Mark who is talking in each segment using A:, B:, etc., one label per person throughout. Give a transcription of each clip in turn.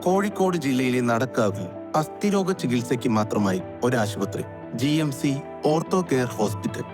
A: കോഴിക്കോട് ജില്ലയിലെ നടക്കാവിൽ അസ്ഥിരോഗ ചികിത്സയ്ക്ക് മാത്രമായി ഒരാശുപത്രി, GMC ഓർത്തോ കെയർ ഹോസ്പിറ്റൽ.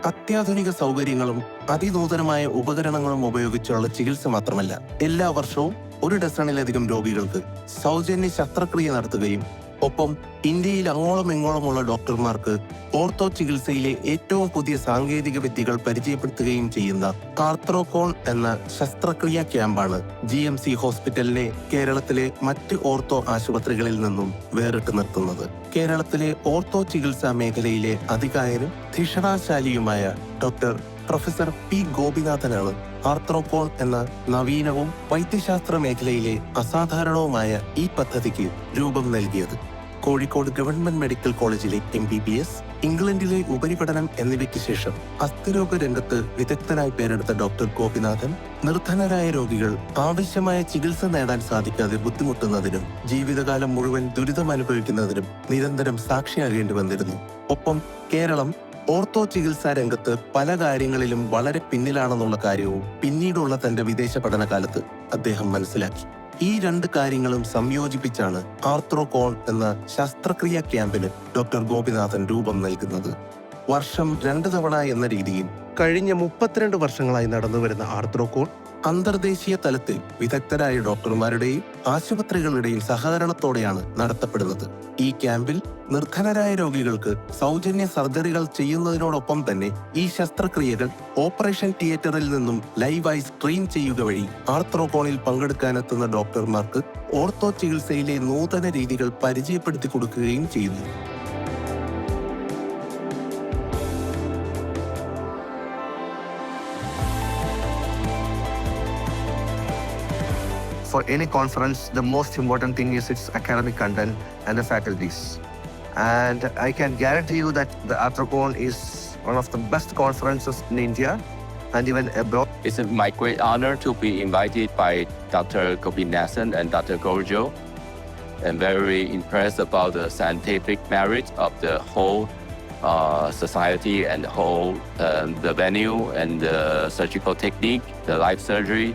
A: അത്യാധുനിക സൗകര്യങ്ങളും അതിനൂതനമായ ഉപകരണങ്ങളും ഉപയോഗിച്ചുള്ള ചികിത്സ മാത്രമല്ല, എല്ലാ വർഷവും 1 ഡസണിലധികം രോഗികൾക്ക് സൗജന്യ ശസ്ത്രക്രിയ നടത്തുകയും ഒപ്പം ഇന്ത്യയിൽ അങ്ങോളം ഇങ്ങോളമുള്ള ഡോക്ടർമാർക്ക് ഓർത്തോ ചികിത്സയിലെ ഏറ്റവും പുതിയ സാങ്കേതിക വിദ്യകൾ പരിചയപ്പെടുത്തുകയും ചെയ്യുന്ന ആർത്രോകോൺ എന്ന ശസ്ത്രക്രിയാ ക്യാമ്പാണ് GMC ഹോസ്പിറ്റലിനെ കേരളത്തിലെ മറ്റ് ഓർത്തോ ആശുപത്രികളിൽ നിന്നും വേറിട്ട് നിർത്തുന്നത്. കേരളത്തിലെ ഓർത്തോ ചികിത്സാ മേഖലയിലെ അധികായനും ധിഷണാശാലിയുമായ പ്രൊഫസർ P. ഗോപിനാഥനാണ് ആർത്രോകോൺ എന്ന നവീനവും വൈദ്യശാസ്ത്ര മേഖലയിലെ അസാധാരണവുമായ ഈ പദ്ധതിക്ക് രൂപം നൽകിയത്. കോഴിക്കോട് ഗവൺമെന്റ് മെഡിക്കൽ കോളേജിലെ MBBS, ഇംഗ്ലണ്ടിലെ ഉപരിപഠനം എന്നിവയ്ക്ക് ശേഷം അസ്ഥിരോഗ രംഗത്ത് വിദഗ്ധനായി പേരെടുത്ത ഡോക്ടർ ഗോപിനാഥൻ നിർധനരായ രോഗികൾ ആവശ്യമായ ചികിത്സ നേടാൻ സാധിക്കാതെ ബുദ്ധിമുട്ടുന്നതിനും ജീവിതകാലം മുഴുവൻ ദുരിതം അനുഭവിക്കുന്നതിനും നിരന്തരം സാക്ഷിയാകേണ്ടി വന്നിരുന്നു. ഒപ്പം കേരളം ഓർത്തോ ചികിത്സാ രംഗത്ത് പല കാര്യങ്ങളിലും വളരെ പിന്നിലാണെന്നുള്ള കാര്യവും പിന്നീടുള്ള തന്റെ വിദേശ പഠനകാലത്ത് അദ്ദേഹം മനസ്സിലാക്കി. ഈ 2 കാര്യങ്ങളും സംയോജിപ്പിച്ചാണ് ആർത്രോകോൺ എന്ന ശസ്ത്രക്രിയാ ക്യാമ്പിന് ഡോക്ടർ ഗോപിനാഥൻ രൂപം നൽകുന്നത്. വർഷം 2 തവണ എന്ന രീതിയിൽ കഴിഞ്ഞ 32 വർഷങ്ങളായി നടന്നുവരുന്ന ആർത്രോകോൺ അന്തർദേശീയ തലത്തിൽ വിദഗ്ധരായ ഡോക്ടർമാരുടെയും ആശുപത്രികളുടെയും സഹകരണത്തോടെയാണ് നടത്തപ്പെടുന്നത്. ഈ ക്യാമ്പിൽ നിർധനരായ രോഗികൾക്ക് സൗജന്യ സർജറികൾ ചെയ്യുന്നതിനോടൊപ്പം തന്നെ ഈ ശസ്ത്രക്രിയകൾ ഓപ്പറേഷൻ തിയേറ്ററിൽ നിന്നും ലൈവായി സ്ട്രീം ചെയ്യുക വഴി ആർത്രോകോണിൽ പങ്കെടുക്കാനെത്തുന്ന ഡോക്ടർമാർക്ക് ഓർത്തോ ചികിത്സയിലെ നൂതന രീതികൾ പരിചയപ്പെടുത്തി കൊടുക്കുകയും ചെയ്യുന്നു.
B: For any conference, the most important thing is its academic content and the faculties. And I can guarantee you that the Arthrochon is one of the best conferences in India and even abroad.
C: It's my great honor to be invited by Dr. Gopinathan and Dr. Gojo. I'm very impressed about the scientific merit of the whole society and the venue and the surgical technique, the life surgery,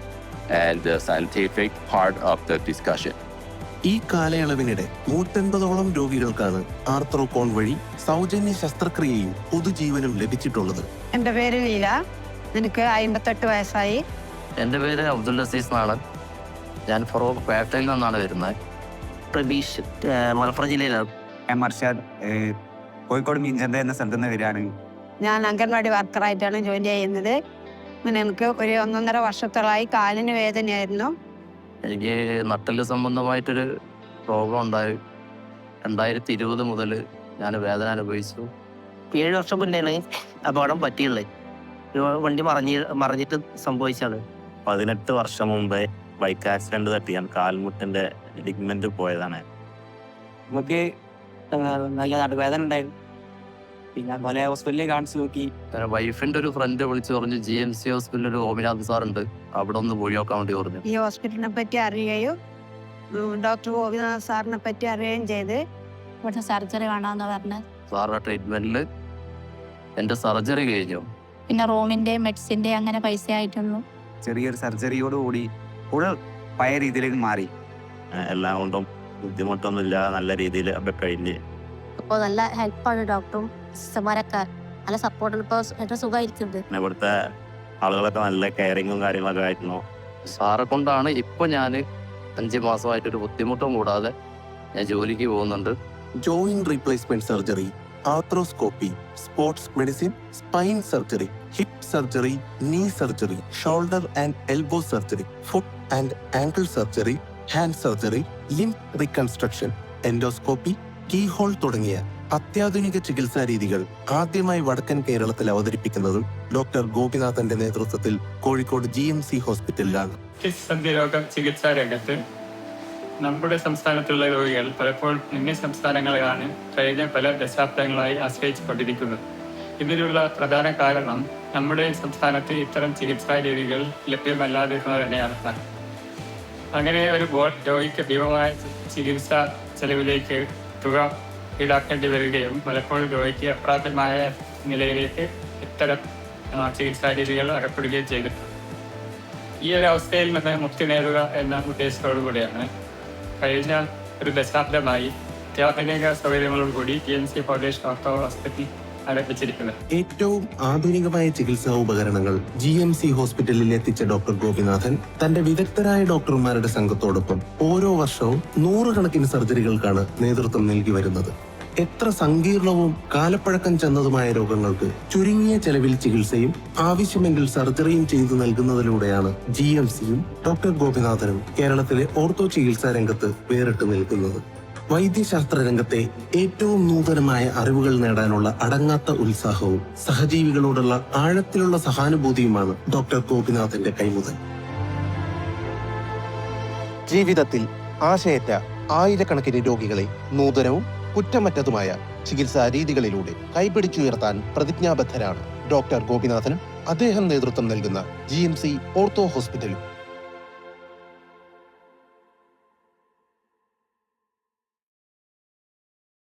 C: and the scientific part of the discussion.
A: ഈ കാലയളവിനിടെ 150ഓളം രോഗികൾക്കാണ് ആർത്രോകോൺ വഴി സൗജന്യ ശസ്ത്രക്രിയയും പുതുജീവനും ലഭിച്ചിട്ടുള്ളത്.
D: എൻ്റെ പേര് ലീല, എനിക്ക് 58 വയസ്സായി.
E: എൻ്റെ പേര് അബ്ദുൽ അസീസ് നാളൻ, ഞാൻ ഫറോക്ക് പേട്ടയിൽ നിന്നാണ് വരുന്നത്. പ്രബീഷ്, മലപ്പുറം ജില്ലയിലാണ്.
F: അർഷാദ്, കോഴിക്കോട് മീഞ്ചന്ത എന്ന സ്ഥലത്ത് നിന്ന് വരികയാണ്.
D: ഞാൻ അംഗൻവാടി വർക്കറായിട്ടാണ് ജോലി ചെയ്യുന്നത്. എനിക്ക് ഒരു 1.5 വർഷത്തോളമായി കാലിന് വേദനയായിരുന്നു.
E: എനിക്ക് നട്ടല് സംബന്ധമായിട്ടൊരു പ്രോബ്ലം ഉണ്ടായി. 2020 മുതൽ ഞാൻ വേദന അനുഭവിച്ചു.
G: 7 വർഷം മുന്നേ അപകടം പറ്റിയുള്ളത്. വണ്ടി മറിഞ്ഞിട്ട് സംഭവിച്ചാണ്.
H: 18 വർഷം മുമ്പേ ബൈക്ക് ആക്സിഡന്റ് തട്ടി ഞാൻ കാൽമുട്ടിന്റെ ലിഗ്മെന്റ് പോയതാണ്.
F: നമുക്ക് നല്ല നടുവേദന ഉണ്ടായിരുന്നു. പിന്നെ പല ഹോസ്പിറ്റലിൽ കാണിച്ചു നോക്കി.
E: വൈഫിന്റെ ഒരു ഫ്രണ്ട് വിളിച്ചു പറഞ്ഞു GMC ഹോസ്പിറ്റലിൽ ഒരു ഗോപിനാഥ് സാറുണ്ട്, അവിടെ ഒന്ന് പോയി നോക്കാൻ വേണ്ടി പറഞ്ഞു.
D: ഈ ഹോസ്പിറ്റലിനെ പറ്റി അറിയുകയും ഡോക്ടർ ഗോപിനാഥ് സാറിനെ പറ്റി അറിയുകയും ചെയ്ത്
I: ഇവിടുത്തെ സർജറി വേണമെന്ന് പറഞ്ഞ്
E: സാറിന്റെ ട്രീറ്റ്മെന്റിൽ എന്റെ സർജറി കഴിഞ്ഞു.
I: പിന്നെ റൂമിന്റെ മെഡിസിന്റെ അങ്ങനെ പൈസ ആയിട്ടുള്ളൂ.
F: ചെറിയൊരു സർജറിയോടുകൂടി കൂടുതൽ പഴയ രീതിയിലേക്ക് മാറി.
H: എല്ലാം കൊണ്ടും ബുദ്ധിമുട്ടൊന്നുമില്ല, നല്ല രീതിയിൽ ഒക്കെ കഴിഞ്ഞ്.
I: അപ്പോൾ നല്ല ഹെൽപ്പാണ് ഡോക്ടറും സിസ്റ്റർമാരൊക്കെ, നല്ല സപ്പോർട്ടാണ്. ഇപ്പോൾ ഏറ്റവും സുഖമായിരിക്കുന്നത്.
H: ഇവിടുത്തെ ആളുകളൊക്കെ നല്ല കെയറിങ്ങും കാര്യങ്ങളൊക്കെ ആയിരുന്നു.
E: സാറെ കൊണ്ടാണ് ഇപ്പൊ ഞാൻ 5 മാസമായിട്ടൊരു ബുദ്ധിമുട്ടും കൂടാതെ ഞാൻ ജോലിക്ക് പോകുന്നുണ്ട്.
A: Joint replacement surgery, arthroscopy, sports medicine, spine surgery, hip surgery, knee surgery, shoulder and elbow surgery, foot and ankle surgery, hand surgery, limb reconstruction, endoscopy, keyhole തുടങ്ങിയ അത്യാധുനിക ചികിത്സാ രീതികൾ ആദ്യമായി വടക്കൻ കേരളത്തിൽ അവതരിപ്പിക്കുന്നതും ഡോക്ടർ ഗോപിനാഥന്റെ നേതൃത്വത്തിൽ കോഴിക്കോട് GMC ഹോസ്പിറ്റലിലാണ്.
J: സന്ധിരോഗ ചികിത്സാ രംഗത്ത് നമ്മുടെ സംസ്ഥാനത്തുള്ള രോഗികൾ പലപ്പോഴും അന്യ സംസ്ഥാനങ്ങളെയാണ് കഴിഞ്ഞ പല ദശാബ്ദങ്ങളായി ആശ്രയിച്ചുകൊണ്ടിരിക്കുന്നത്. ഇതിനുള്ള പ്രധാന കാരണം നമ്മുടെ സംസ്ഥാനത്ത് ഇത്തരം ചികിത്സാ രീതികൾ ലഭ്യമല്ലാതിരുന്നത് തന്നെയാണ്. അങ്ങനെ വരുമ്പോൾ രോഗിക്ക് ഭീമമായ ചികിത്സാ ചെലവിലേക്ക് തുക ഈടാക്കേണ്ടി വരികയും പലപ്പോഴും രോഗിക്ക് അപ്രാപ്യമായ നിലയിലേക്ക് ഇത്തരം ചികിത്സാ രീതികൾ അകപ്പെടുകയും ചെയ്തിട്ടുണ്ട്. ഈ ഒരു അവസ്ഥയിൽ നിന്ന് മുക്തി നേടുക എന്ന ഉദ്ദേശത്തോടു കൂടിയാണ് കഴിഞ്ഞ ഒരു ദശാബ്ദമായി അത്യാധുനിക സൗകര്യങ്ങളോടുകൂടി GMC ഫൗണ്ടേഷൻ ഓർത്തോ ഹോസ്പിറ്റൽ ആരംഭിച്ചിരിക്കുന്നത്.
A: ഏറ്റവും ആധുനികമായ ചികിത്സാ ഉപകരണങ്ങൾ GMC ഹോസ്പിറ്റലിൽ എത്തിച്ച ഡോക്ടർ ഗോപിനാഥൻ തന്റെ വിദഗ്ധരായ ഡോക്ടർമാരുടെ സംഘത്തോടൊപ്പം ഓരോ വർഷവും 100 കണക്കിന് സർജറികൾക്കാണ് നേതൃത്വം നൽകി വരുന്നത്. എത്ര സങ്കീർണവും കാലപ്പഴക്കം ചെന്നതുമായ രോഗങ്ങൾക്ക് ചുരുങ്ങിയ ചെലവിൽ ചികിത്സയും ആവശ്യമെങ്കിൽ സർജറിയും ചെയ്തു നൽകുന്നതിലൂടെയാണ് GMCയും ഡോക്ടർ ഗോപിനാഥനും കേരളത്തിലെ ഓർത്തോ ചികിത്സാ രംഗത്ത് വേറിട്ട് നിൽക്കുന്നത്. വൈദ്യശാസ്ത്ര രംഗത്തെ ഏറ്റവും നൂതനമായ അറിവുകൾ നേടാനുള്ള അടങ്ങാത്ത ഉത്സാഹവും സഹജീവികളോടുള്ള ആഴത്തിലുള്ള സഹാനുഭൂതിയുമാണ് ഡോക്ടർ ഗോപിനാഥന്റെ കൈമുതൽ. ജീവിതത്തിൽ ആശയറ്റ ആയിരക്കണക്കിന് രോഗികളെ നൂതനവും കുറ്റമറ്റതുമായ ചികിത്സാ രീതികളിലൂടെ കൈപിടിച്ചുയർത്താൻ പ്രതിജ്ഞാബദ്ധരാണ് ഡോക്ടർ ഗോപിനാഥനും അദ്ദേഹം നേതൃത്വം നൽകുന്ന GMC ഓർത്തോ ഹോസ്പിറ്റലും.